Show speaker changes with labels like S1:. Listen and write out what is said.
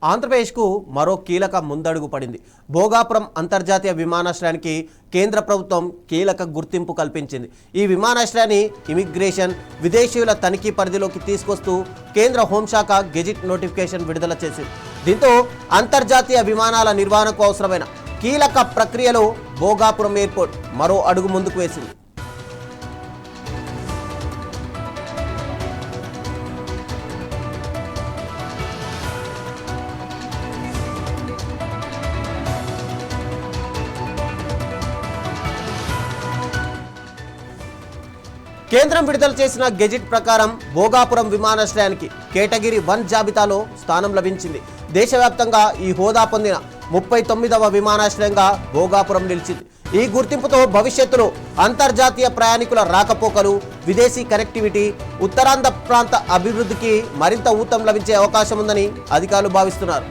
S1: ఆంధ్రప్రదేశ్కు మరో కీలక ముందడుగు పడింది. భోగాపురం అంతర్జాతీయ విమానాశ్రయానికి కేంద్ర ప్రభుత్వం కీలక గుర్తింపు కల్పించింది. ఈ విమానాశ్రయాన్ని ఇమిగ్రేషన్, విదేశీయుల తనిఖీ పరిధిలోకి తీసుకొస్తూ కేంద్ర హోంశాఖ గెజిట్ నోటిఫికేషన్ విడుదల చేసింది. దీంతో అంతర్జాతీయ విమానాల నిర్వహణకు అవసరమైన కీలక ప్రక్రియలో భోగాపురం ఎయిర్పోర్ట్ మరో అడుగు ముందుకు వేసింది. కేంద్రం విడుదల చేసిన గెజిట్ ప్రకారం భోగాపురం విమానాశ్రయానికి కేటగిరీ 1 జాబితాలో స్థానం లభించింది. దేశవ్యాప్తంగా ఈ హోదా పొందిన 39వ విమానాశ్రయంగా భోగాపురం నిలిచింది. ఈ గుర్తింపుతో భవిష్యత్తులో అంతర్జాతీయ ప్రయాణికుల రాకపోకలు, విదేశీ కనెక్టివిటీ, ఉత్తరాంధ్ర ప్రాంత అభివృద్ధికి మరింత ఊతం లభించే అవకాశం ఉందని అధికారులు భావిస్తున్నారు.